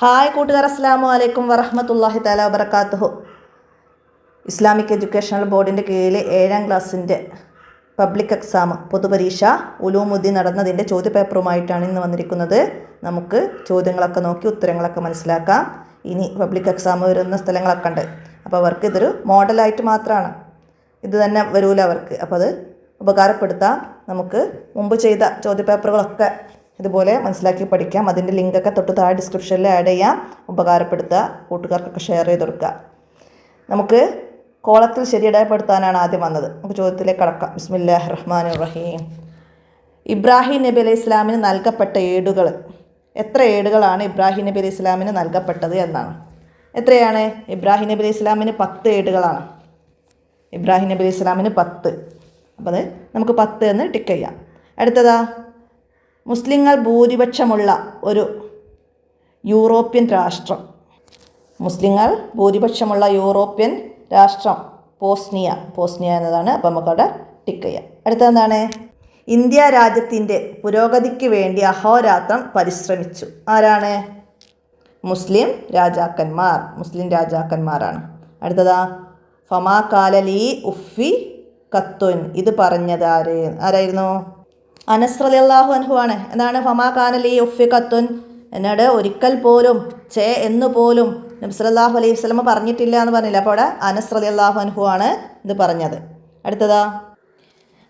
Hi കൂട്ടുകാർ, അസ്സലാമു അലൈക്കും വറഹ്മത്തുള്ളാഹി തആല വബറകാതുഹു. ഇസ്ലാമിക് എഡ്യൂക്കേഷണൽ ബോർഡിൻ്റെ കീഴിൽ 7ാം ക്ലാസ്സിൻ്റെ പബ്ലിക് എക്സാം പൊതുപരീക്ഷ ഉലൂമുദ്ദീൻ നടന്നതിൻ്റെ ചോദ്യപേപ്പറുമായിട്ടാണ് ഇന്ന് വന്നിരിക്കുന്നത്. നമുക്ക് ചോദ്യങ്ങളൊക്കെ നോക്കി ഉത്തരങ്ങളൊക്കെ മനസ്സിലാക്കാം. ഇനി പബ്ലിക് എക്സാം വരുന്ന സ്ഥലങ്ങളൊക്കെ ഉണ്ട്. അപ്പോൾ അവർക്ക് ഇതൊരു മോഡലായിട്ട് മാത്രമാണ്, ഇത് തന്നെ വരൂല അവർക്ക്. അപ്പോൾ അത് ഉപകാരപ്പെടുത്താം. നമുക്ക് മുമ്പ് ചെയ്ത ചോദ്യപേപ്പറുകളൊക്കെ ഇതുപോലെ മനസ്സിലാക്കി പഠിക്കാം. അതിൻ്റെ ലിങ്കൊക്കെ തൊട്ട് താഴെ ഡിസ്ക്രിപ്ഷനിൽ ആഡ് ചെയ്യാം. ഉപകാരപ്പെടുത്തുക, കൂട്ടുകാർക്കൊക്കെ ഷെയർ ചെയ്ത് കൊടുക്കുക. നമുക്ക് കോളത്തിൽ ശരിയിടപ്പെടുത്താനാണ് ആദ്യം വന്നത്. നമുക്ക് ചോദ്യത്തിലേക്ക് കടക്കാം. ബിസ്മില്ലാഹിർ റഹ്മാനിർ റഹീം. ഇബ്രാഹിം നബി അലൈഹി ഇസ്ലാമിന് നൽകപ്പെട്ട ഏടുകൾ. എത്ര ഏടുകളാണ് ഇബ്രാഹിം നബി അലൈഹി ഇസ്ലാമിന് നൽകപ്പെട്ടത് എന്നാണ്. എത്രയാണ്? ഇബ്രാഹിം നബി അലൈഹി ഇസ്ലാമിന് 10 ഏടുകളാണ്. ഇബ്രാഹിം നബി അലൈഹി ഇസ്ലാമിന് 10. അപ്പോൾ അത് നമുക്ക് 10 എന്ന് ടിക്ക് ചെയ്യാം. അടുത്തതാ, മുസ്ലിങ്ങൾ ഭൂരിപക്ഷമുള്ള ഒരു യൂറോപ്യൻ രാഷ്ട്രം. മുസ്ലിങ്ങൾ ഭൂരിപക്ഷമുള്ള യൂറോപ്യൻ രാഷ്ട്രം ബോസ്നിയ എന്നതാണ്. അപ്പോൾ നമുക്കവിടെ ടിക്ക് ചെയ്യാം. അടുത്തതെന്താണ്? ഇന്ത്യ രാജ്യത്തിൻ്റെ പുരോഗതിക്ക് വേണ്ടി അഹോരാത്രം പരിശ്രമിച്ചു. ആരാണ്? മുസ്ലിം രാജാക്കന്മാരാണ്. അടുത്തതാ, ഫമാ കാലലി ഉഫി കത്തുൻ. ഇത് പറഞ്ഞത് ആരായിരുന്നു? അനസ് റളിയല്ലാഹു അൻഹു ആണ്. എന്താണ് ഫമാ കാനലി ഉഫി കത്തുൻ? എന്നോട് ഒരിക്കൽ പോലും എന്ന് പോലും നബി സല്ലല്ലാഹു അലൈഹി വസല്ലം പറഞ്ഞിട്ടില്ല എന്ന് പറഞ്ഞില്ല. അപ്പോൾ അവിടെ അനസ് റളിയല്ലാഹു അൻഹു ആണ് ഇത് പറഞ്ഞത്.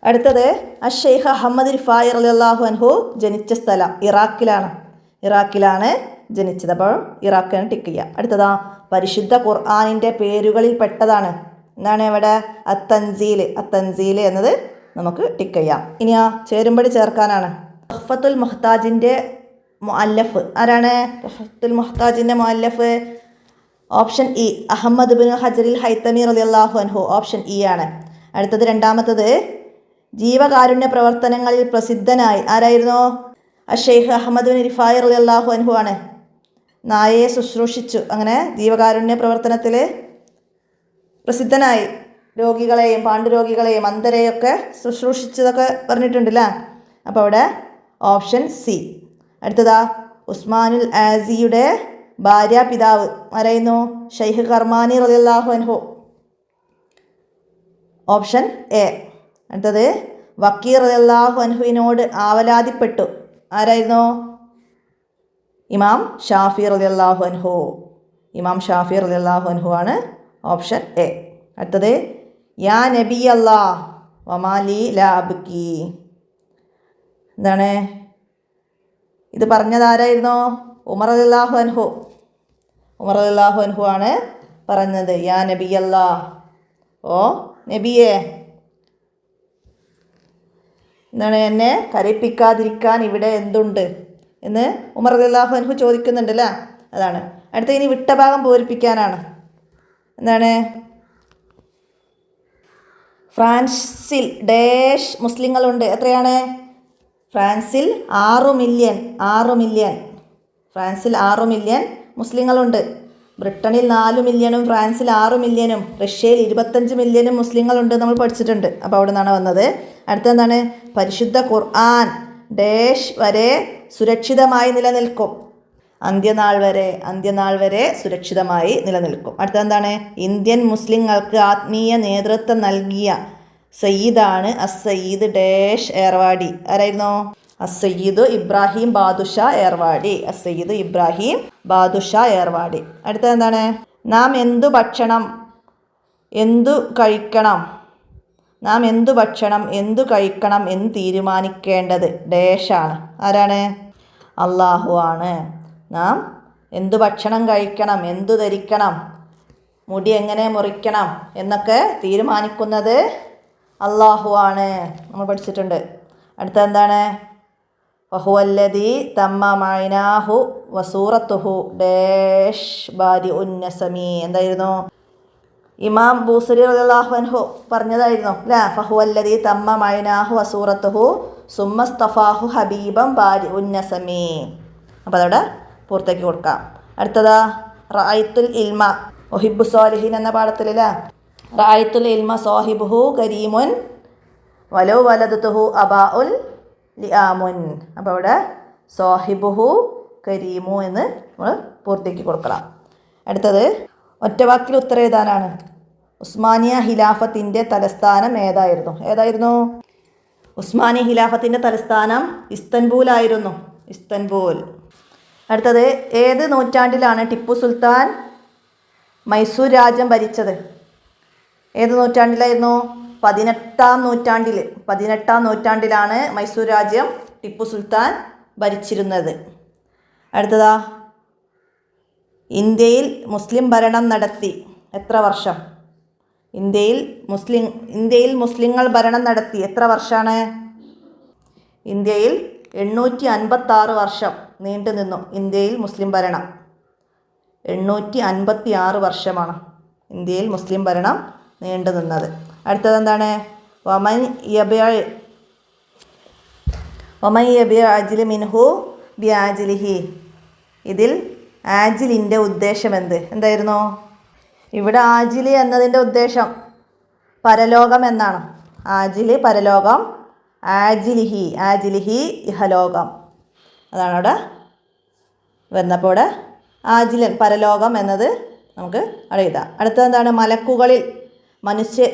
അടുത്തത് അഷെയ്ഖ് അഹമ്മദ് റിഫായി റളിയല്ലാഹു അൻഹു ജനിച്ച സ്ഥലം ഇറാഖിലാണ് ജനിച്ചത്. അപ്പോൾ ഇറാഖിന് ടിക്ക് ചെയ്യുക. അടുത്തതാ, പരിശുദ്ധ ഖുർആനിൻ്റെ പേരുകളിൽ പെട്ടതാണ്. എന്താണ് ഇവിടെ? അത്തൻസീൽ എന്നത് നമുക്ക് ടിക്ക് ചെയ്യാം. ഇനി ചേരുമ്പടി ചേർക്കാനാണ്. തുഹ്ഫത്തുൽ മുഹ്താജിൻ്റെ മുഅല്ലഫ് ആരാണ്? Tuhfatul മുഹ്താജിൻ്റെ മുഅല്ലഫ് option E, Ahmed bin ഹജറിൽ ഹൈത്തമി റളിയല്ലാഹു അൻഹു. ഓപ്ഷൻ ഇ ആണ്. അടുത്തത് രണ്ടാമത്തത്, ജീവകാരുണ്യ പ്രവർത്തനങ്ങളിൽ പ്രസിദ്ധനായി ആരായിരുന്നു? അഷെയ്ഖ് അഹമ്മദ് ബിൻ റിഫായി റളിയല്ലാഹു അൻഹു ആണ്. നായയെ ശുശ്രൂഷിച്ചു, അങ്ങനെ ജീവകാരുണ്യ പ്രവർത്തനത്തിൽ പ്രസിദ്ധനായി. രോഗികളെയും പാണ്ഡുരോഗികളെയും അന്ധരെയൊക്കെ ശുശ്രൂഷിച്ചതൊക്കെ പറഞ്ഞിട്ടുണ്ടല്ലേ. അപ്പോൾ അവിടെ ഓപ്ഷൻ സി. അടുത്തതാ, ഉസ്മാനുൽ ആസിയുടെ ഭാര്യാപിതാവ് ആരായിരുന്നു? ഷെയ്ഖ് കർമാനി റളിയല്ലാഹു അൻഹു. Option A. അടുത്തത്, വക്കീർ റളിയല്ലാഹു അൻഹുവിനോട് ആവലാതിപ്പെട്ടു. ആരായിരുന്നു? ഇമാം ഷാഫി റളിയല്ലാഹു അൻഹു ആണ്. Option A. അടുത്തത്, യാ നബി അല്ലാഹ് വമാലി ലാ അബ്കി. എന്താണ് ഇത് പറഞ്ഞത്? ആരായിരുന്നു? ഉമർ റളിയല്ലാഹു അൻഹു ആണ് പറഞ്ഞത്. യാ നബി അല്ലാഹ്, ഓ നബിയെ, എന്താണ് എന്നെ കരയിപ്പിക്കാതിരിക്കാൻ ഇവിടെ എന്തുണ്ട് എന്ന് ഉമർ റളിയല്ലാഹു അൻഹു ചോദിക്കുന്നുണ്ടല്ലേ. അതാണ്. അടുത്ത ഇനി വിട്ട ഭാഗം പൂരിപ്പിക്കാനാണ്. എന്താണ്? ഫ്രാൻസിൽ ഡാഷ് മുസ്ലിങ്ങളുണ്ട്. എത്രയാണ്? ഫ്രാൻസിൽ 6 മില്യൺ. ഫ്രാൻസിൽ 6 മില്യൺ മുസ്ലിങ്ങളുണ്ട്. ബ്രിട്ടനിൽ 4 മില്യണും ഫ്രാൻസിൽ 6 മില്യണും റഷ്യയിൽ 25 മില്യണും മുസ്ലിങ്ങളുണ്ട്. നമ്മൾ പഠിച്ചിട്ടുണ്ട്. അപ്പോൾ അവിടെ നിന്നാണ് വന്നത്. അടുത്തെന്താണ്? പരിശുദ്ധ ഖുർആൻ ഡാഷ് വരെ സുരക്ഷിതമായി നിലനിൽക്കും. അന്ത്യനാൾ വരെ സുരക്ഷിതമായി നിലനിൽക്കും. അടുത്തെന്താണ്? ഇന്ത്യൻ മുസ്ലിങ്ങൾക്ക് ആത്മീയ നേതൃത്വം നൽകിയ സയ്യിദാണ് അസ്സയ്യിദ് ഡാഷ് ഏർവാടി. ആരായിരുന്നു? അസ്സയ്യിദ് ഇബ്രാഹിം ബാദുഷാ ഏർവാടി. അടുത്തതെന്താണ്? നാം എന്തു ഭക്ഷണം എന്തു കഴിക്കണം എന്ന് തീരുമാനിക്കേണ്ടത് ഡാഷാണ്. ആരാണ്? അള്ളാഹു ആണ്. നാം എന്തു ഭക്ഷണം കഴിക്കണം, എന്തു ധരിക്കണം, മുടി എങ്ങനെ മുറിക്കണം എന്നൊക്കെ തീരുമാനിക്കുന്നത് അള്ളാഹു ആണ്. നമ്മൾ പഠിച്ചിട്ടുണ്ട്. അടുത്തെന്താണ്? വഹുവല്ലദീ തമ്മ മഅനാഹു വസൂറത്തുഹു ഡാഷ് ബാരിഉൻ നസമി. എന്തായിരുന്നു? ഇമാം ബൂസരി റളിയല്ലാഹു അൻഹു പറഞ്ഞതായിരുന്നു അല്ലേ. ഫഹുവല്ലദീ തമ്മ മഅനാഹു വസൂറത്തുഹു സുമ്മസ്തഫാഹു ഹബീബം ബാരിഉൻ നസമി. അപ്പോൾ അതവിടെ പൂർത്തിയാക്കി കൊടുക്കാം. അടുത്തതാ, റഅയ്തുൽ ഇൽമ ഒഹിബു സ്വാലിഹീൻ എന്ന പാഠത്തിലല്ലേ. റഅയ്തുൽ ഇൽമ സാഹിബുഹു കരീമുൻ വലൗ വലദതുഹു അബാഉൽ ലിആമുൻ. അപ്പോൾ അവിടെ സാഹിബുഹു കരീമു എന്ന് നമ്മൾ പൂർത്തിയാക്കി കൊടുക്കണം. അടുത്തത് ഒറ്റവാക്കിൽ ഉത്തരം എഴുതാനാണ്. ഉസ്മാനിയ ഖിലാഫത്തിൻ്റെ തലസ്ഥാനം ഏതായിരുന്നു? ഉസ്മാനിയ ഖിലാഫത്തിൻ്റെ തലസ്ഥാനം ഇസ്തൻബൂലായിരുന്നു. ഇസ്തൻബൂൽ. അടുത്തത് ഏത് നൂറ്റാണ്ടിലാണ് ടിപ്പു സുൽത്താൻ മൈസൂർ രാജ്യം ഭരിച്ചത്? ഏത് നൂറ്റാണ്ടിലായിരുന്നു? 18ാം നൂറ്റാണ്ടിലാണ് മൈസൂർ രാജ്യം ടിപ്പു സുൽത്താൻ ഭരിച്ചിരുന്നത്. അടുത്തതാ, ഇന്ത്യയിൽ മുസ്ലിം ഭരണം നടത്തി എത്ര വർഷം? ഇന്ത്യയിൽ മുസ്ലിങ്ങൾ ഭരണം നടത്തി എത്ര വർഷമാണ്? ഇന്ത്യയിൽ 856 വർഷം നീണ്ടു നിന്നു ഇന്ത്യയിൽ മുസ്ലിം ഭരണം. 856 വർഷമാണ് ഇന്ത്യയിൽ മുസ്ലിം ഭരണം നീണ്ടു നിന്നത്. അടുത്തത് എന്താണ്? വമൻ യബിയ അജിലി മിൻഹു ബി ആജിലിഹി. ഇതിൽ ആജിലിൻ്റെ ഉദ്ദേശം എന്തായിരുന്നു? ഇവിടെ ആജിലി എന്നതിൻ്റെ ഉദ്ദേശം പരലോകം എന്നാണ്. ആജില് പരലോകം, ആജിലിഹി ഇഹലോകം. അതാണ് അവിടെ വരുന്നപ്പോൾ ഇവിടെ ആജിലൻ പരലോകം എന്നത് നമുക്ക് അവിടെ എഴുതാം. അടുത്തത് എന്താണ്? മലക്കുകളിൽ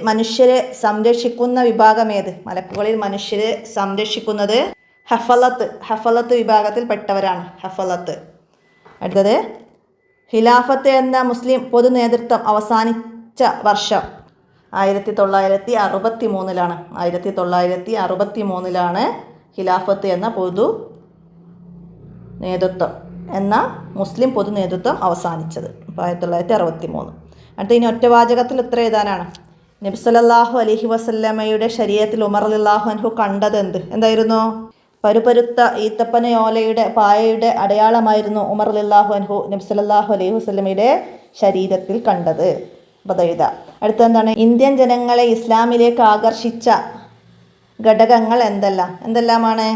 മനുഷ്യരെ സംരക്ഷിക്കുന്ന വിഭാഗം ഏത്? മലക്കുകളിൽ മനുഷ്യരെ സംരക്ഷിക്കുന്നത് ഹഫലത്ത് വിഭാഗത്തിൽപ്പെട്ടവരാണ്. ഹഫലത്ത്. അടുത്തത് ഖിലാഫത്ത് എന്ന മുസ്ലിം പൊതു നേതൃത്വം അവസാനിച്ച വർഷം 1963 1963 ഖിലാഫത്ത് എന്ന മുസ്ലിം പൊതു നേതൃത്വം അവസാനിച്ചത്. 1963. അടുത്ത ഇനി ഒറ്റവാചകത്തിൽ ഉത്തരം എഴുതാനാണ്. നബി സല്ലല്ലാഹു അലൈഹി വസല്ലമയുടെ ശരീഅത്തിൽ ഉമർ റളിയല്ലാഹു അൻഹു കണ്ടത് എന്തായിരുന്നു? പരുപരുത്ത ഈത്തപ്പനയോലയുടെ പായയുടെ അടയാളമായിരുന്നു ഉമർ റളിയല്ലാഹു അൻഹു നബി സല്ലല്ലാഹു അലൈഹി വസല്ലമയുടെ ശരീരത്തിൽ കണ്ടത്. അപ്പോൾ എഴുതാം. അടുത്ത എന്താണ്? ഇന്ത്യൻ ജനങ്ങളെ ഇസ്ലാമിലേക്ക് ആകർഷിച്ച ഘടകങ്ങൾ എന്തെല്ലാമാണ്?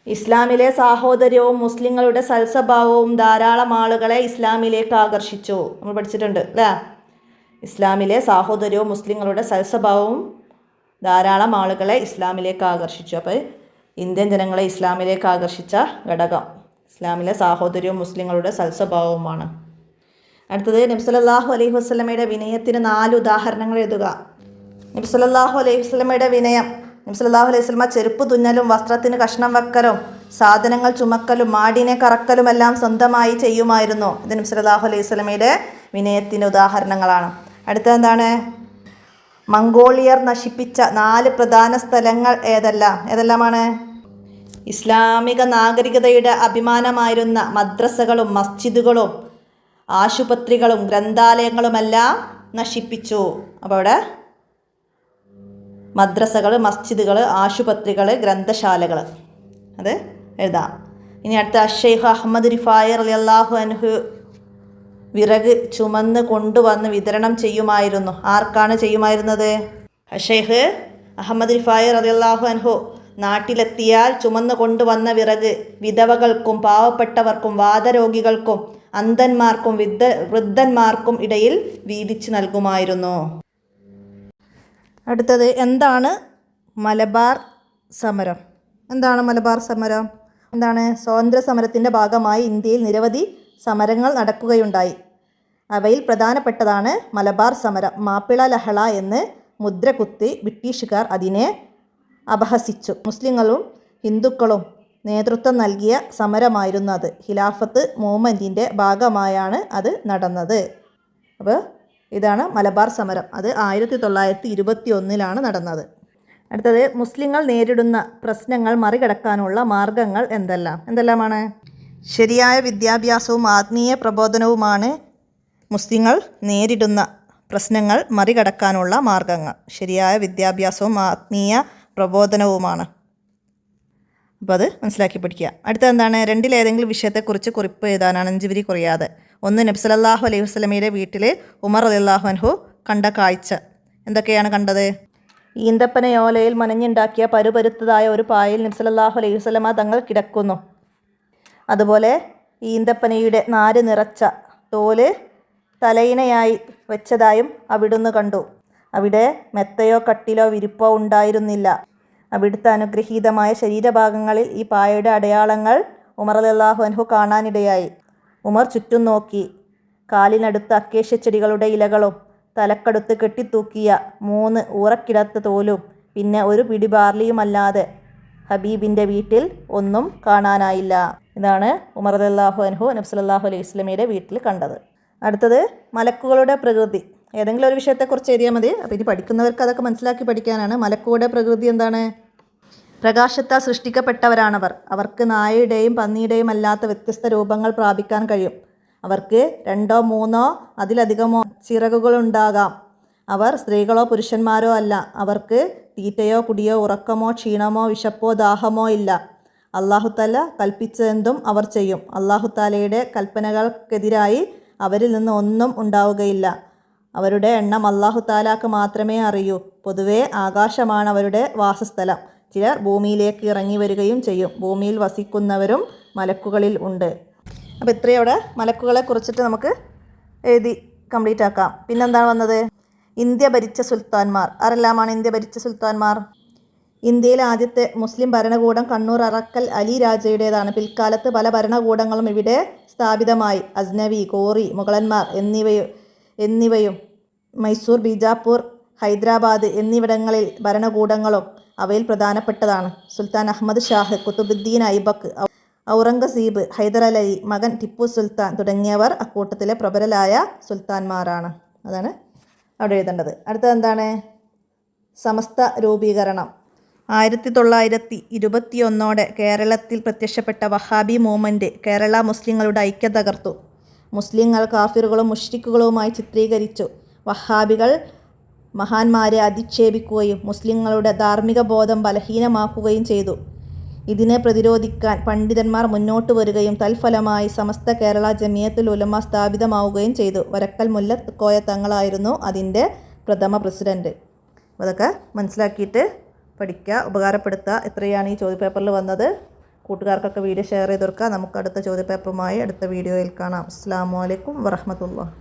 ഇസ്ലാമിലെ സാഹോദര്യവും മുസ്ലിങ്ങളുടെ സൽസ്വഭാവവും ധാരാളം ആളുകളെ ഇസ്ലാമിലേക്ക് ആകർഷിച്ചു. നമ്മൾ പഠിച്ചിട്ടുണ്ട് അല്ലേ? ഇസ്ലാമിലെ സാഹോദര്യവും മുസ്ലിങ്ങളുടെ സൽസ്വഭാവവും ധാരാളം ആളുകളെ ഇസ്ലാമിലേക്ക് ആകർഷിച്ചു. അപ്പോൾ ഇന്ത്യൻ ജനങ്ങളെ ഇസ്ലാമിലേക്ക് ആകർഷിച്ച ഘടകം ഇസ്ലാമിലെ സാഹോദര്യവും മുസ്ലിങ്ങളുടെ സൽസ്വഭാവവുമാണ്. അടുത്തത് നബി സല്ലല്ലാഹു അലൈഹി വസല്ലമയുടെ വിനയത്തിന് 4 ഉദാഹരണങ്ങൾ എഴുതുക. നബി സല്ലല്ലാഹു അലൈഹി വസല്ലമയുടെ വിനയം. നബി സല്ലല്ലാഹു അലൈഹി വസല്ലമ ചെരുപ്പ് തുന്നലും വസ്ത്രത്തിന് കഷ്ണം വെക്കലും സാധനങ്ങൾ ചുമക്കലും മാടിനെ കറക്കലുമെല്ലാം സ്വന്തമായി ചെയ്യുമായിരുന്നു. ഇത് നബി സല്ലല്ലാഹു അലൈഹി വസല്ലമയുടെ വിനയത്തിന് ഉദാഹരണങ്ങളാണ്. അടുത്തതെന്താണ്? മംഗോളിയർ നശിപ്പിച്ച 4 പ്രധാന സ്ഥലങ്ങൾ ഏതെല്ലാമാണ്? ഇസ്ലാമിക നാഗരികതയുടെ അഭിമാനമായിരുന്ന മദ്രസകളും മസ്ജിദുകളും ആശുപത്രികളും ഗ്രന്ഥാലയങ്ങളുമെല്ലാം നശിപ്പിച്ചു. അപ്പോൾ അവിടെ മദ്രസകൾ, മസ്ജിദുകൾ, ആശുപത്രികൾ, ഗ്രന്ഥശാലകൾ അത് എഴുതാം. ഇനി അടുത്ത ഷെയ്ഖ് അഹമ്മദ് റിഫായി റളിയല്ലാഹു അൻഹു വിറക് ചുമന്ന് കൊണ്ടുവന്ന് വിതരണം ചെയ്യുമായിരുന്നു. ആർക്കാണ് ചെയ്യുമായിരുന്നത്? ഷെയ്ഖ് അഹമ്മദ് റിഫായി റളിയല്ലാഹു അൻഹു നാട്ടിലെത്തിയാൽ ചുമന്ന് കൊണ്ടുവന്ന വിറക് വിധവകൾക്കും പാവപ്പെട്ടവർക്കും വാതരോഗികൾക്കും അന്ധന്മാർക്കും വൃദ്ധന്മാർക്കും ഇടയിൽ വീതിച്ചു നൽകുമായിരുന്നു. അടുത്തത് എന്താണ് മലബാർ സമരം? സ്വാതന്ത്ര്യ സമരത്തിൻ്റെ ഭാഗമായി ഇന്ത്യയിൽ നിരവധി സമരങ്ങൾ നടക്കുകയുണ്ടായി. അവയിൽ പ്രധാനപ്പെട്ടതാണ് മലബാർ സമരം. മാപ്പിള ലഹള എന്ന് മുദ്ര കുത്തി ബ്രിട്ടീഷുകാർ അതിനെ അപഹസിച്ചു. മുസ്ലിങ്ങളും ഹിന്ദുക്കളും നേതൃത്വം നൽകിയ സമരമായിരുന്നു അത്. ഖിലാഫത്ത് മൂവ്മെൻറ്റിൻ്റെ ഭാഗമായാണ് അത് നടന്നത്. അപ്പോൾ ഇതാണ് മലബാർ സമരം. അത് 1921 നടന്നത്. അടുത്തത് മുസ്ലിങ്ങൾ നേരിടുന്ന പ്രശ്നങ്ങൾ മറികടക്കാനുള്ള മാർഗങ്ങൾ എന്തെല്ലാമാണ്? ശരിയായ വിദ്യാഭ്യാസവും ആത്മീയ പ്രബോധനവുമാണ് മുസ്ലിങ്ങൾ നേരിടുന്ന പ്രശ്നങ്ങൾ മറികടക്കാനുള്ള മാർഗങ്ങൾ. ശരിയായ വിദ്യാഭ്യാസവും ആത്മീയ പ്രബോധനവുമാണ്. അപ്പോൾ അത് മനസ്സിലാക്കി പഠിക്കുക. അടുത്തത് എന്താണ്? 2-ലേതെങ്കിലും വിഷയത്തെക്കുറിച്ച് കുറിപ്പ് എഴുതാനാണ്, 5 വരി കുറയാതെ. 1. നബി സല്ലല്ലാഹു അലൈഹി വസല്ലമയുടെ വീട്ടിൽ ഉമർ റളിയല്ലാഹു അൻഹു കണ്ട കാഴ്ച. എന്തൊക്കെയാണ് കണ്ടത്? ഈന്തപ്പനയോലയിൽ മനഞ്ഞുണ്ടാക്കിയ പരുപരുത്തതായ ഒരു പായിൽ നബി സല്ലല്ലാഹു അലൈഹി വസല്ലമ തങ്ങൾ കിടക്കുന്നു. അതുപോലെ ഈന്തപ്പനയുടെ നാര് നിറച്ച തോല് തലയിണയായി വെച്ചതായും അവിടുന്ന് കണ്ടു. അവിടെ മെത്തയോ കട്ടിലോ വിരിപ്പോ ഉണ്ടായിരുന്നില്ല. അവിടുത്തെ അനുഗ്രഹീതമായ ശരീരഭാഗങ്ങളിൽ ഈ പായയുടെ അടയാളങ്ങൾ ഉമർ റളിയല്ലാഹു അൻഹു കാണാനിടയായി. ഉമർ ചുറ്റും നോക്കി. കാലിനടുത്ത് അക്കേഷ്യ ചെടികളുടെ ഇലകളും തലക്കടുത്ത് കെട്ടിത്തൂക്കിയ 3 ഊറക്കിടത്ത തോലും പിന്നെ ഒരു പിടി ബാർലിയുമല്ലാതെ ഹബീബിൻ്റെ വീട്ടിൽ ഒന്നും കാണാനായില്ല. ഇതാണ് ഉമർ റളിയല്ലാഹു അൻഹു നബി സല്ലല്ലാഹു അലൈഹി വസല്ലമയുടെ വീട്ടിൽ കണ്ടത്. അടുത്തത് മലക്കുകളുടെ പ്രകൃതി. ഏതെങ്കിലും ഒരു വിഷയത്തെക്കുറിച്ച് എഴുതിയാൽ മതി. അപ്പോൾ ഇനി പഠിക്കുന്നവർക്ക് അതൊക്കെ മനസ്സിലാക്കി പഠിക്കാനാണ്. മലക്കുകളുടെ പ്രകൃതി എന്താണ്? പ്രകാശത്താൽ സൃഷ്ടിക്കപ്പെട്ടവരാണവർ. അവർക്ക് നായയുടെയും പന്നിയുടെയും അല്ലാത്ത വ്യത്യസ്ത രൂപങ്ങൾ പ്രാപിക്കാൻ കഴിയും. അവർക്ക് 2 3 അതിലധികമോ ചിറകുകളുണ്ടാകാം. അവർ സ്ത്രീകളോ പുരുഷന്മാരോ അല്ല. അവർക്ക് തീറ്റയോ കുടിയോ ഉറക്കമോ ക്ഷീണമോ വിശപ്പോ ദാഹമോ ഇല്ല. അല്ലാഹുതആല കൽപ്പിച്ചതെന്തും അവർ ചെയ്യും. അല്ലാഹുതആലയുടെ കൽപ്പനകൾക്കെതിരായി അവരിൽ നിന്ന് ഒന്നും ഉണ്ടാവുകയില്ല. അവരുടെ എണ്ണം അല്ലാഹുതആലാക്ക് മാത്രമേ അറിയൂ. പൊതുവെ ആകാശമാണ് അവരുടെ വാസസ്ഥലം. ചിലർ ഭൂമിയിലേക്ക് ഇറങ്ങി വരികയും ചെയ്യും. ഭൂമിയിൽ വസിക്കുന്നവരും മലക്കുകളിൽ ഉണ്ട്. അപ്പോൾ ഇത്രയും അവിടെ മലക്കുകളെ കുറിച്ചിട്ട് നമുക്ക് എഴുതി കംപ്ലീറ്റ് ആക്കാം. പിന്നെന്താണ് വന്നത്? ഇന്ത്യ ഭരിച്ച സുൽത്താൻമാർ. ആരെല്ലാമാണ് ഇന്ത്യ ഭരിച്ച സുൽത്താൻമാർ? ഇന്ത്യയിലെ ആദ്യത്തെ മുസ്ലിം ഭരണകൂടം കണ്ണൂർ അറക്കൽ അലി രാജയുടേതാണ്. പിൽക്കാലത്ത് പല ഭരണകൂടങ്ങളും ഇവിടെ സ്ഥാപിതമായി. അസ്നവി, കോറി, മുഗളന്മാർ എന്നിവയും മൈസൂർ, ബീജാപ്പൂർ, ഹൈദരാബാദ് എന്നിവിടങ്ങളിൽ ഭരണകൂടങ്ങളും അവയിൽ പ്രധാനപ്പെട്ടതാണ്. സുൽത്താൻ അഹമ്മദ് ഷാഹ്, കുത്തുബുദ്ദീൻ ഐബക്ക്, ഔറംഗസീബ്, ഹൈദർ അലി, മകൻ ടിപ്പു സുൽത്താൻ തുടങ്ങിയവർ അക്കൂട്ടത്തിലെ പ്രബലരായ സുൽത്താൻമാരാണ്. അതാണ് അവിടെ എഴുതേണ്ടത്. അടുത്തത് എന്താണ്? സമസ്ത രൂപീകരണം. 1921 കേരളത്തിൽ പ്രത്യക്ഷപ്പെട്ട വഹാബി മൂവ്മെൻറ്റ് കേരള മുസ്ലിങ്ങളുടെ ഐക്യം തകർത്തു. മുസ്ലിങ്ങൾ കാഫിറുകളും മുശ്രിക്കുകളുമായി ചിത്രീകരിച്ചു. വഹാബികൾ മഹാന്മാരെ അധിക്ഷേപിക്കുകയും മുസ്ലിങ്ങളുടെ ധാർമ്മിക ബോധം ബലഹീനമാക്കുകയും ചെയ്തു. ഇതിനെ പ്രതിരോധിക്കാൻ പണ്ഡിതന്മാർ മുന്നോട്ട് വരികയും തൽഫലമായി സമസ്ത കേരള ജമിയത്തുൽ ഉലമ സ്ഥാപിതമാവുകയും ചെയ്തു. വരക്കൽ മുല്ല കോയ തങ്ങളായിരുന്നു അതിൻ്റെ പ്രഥമ പ്രസിഡന്റ്. അതൊക്കെ മനസ്സിലാക്കിയിട്ട് പഠിക്കുക, ഉപകാരപ്പെടുത്തുക. ഇത്രയാണ് ഈ ചോദ്യപേപ്പറിൽ വന്നത്. കൂട്ടുകാർക്കൊക്കെ വീഡിയോ ഷെയർ ചെയ്ത് കൊടുക്കുക. നമുക്ക് അടുത്ത ചോദ്യപേപ്പറുമായി അടുത്ത വീഡിയോയിൽ കാണാം. അസ്സലാമു അലൈക്കും വറഹ്മത്തുള്ളാഹി.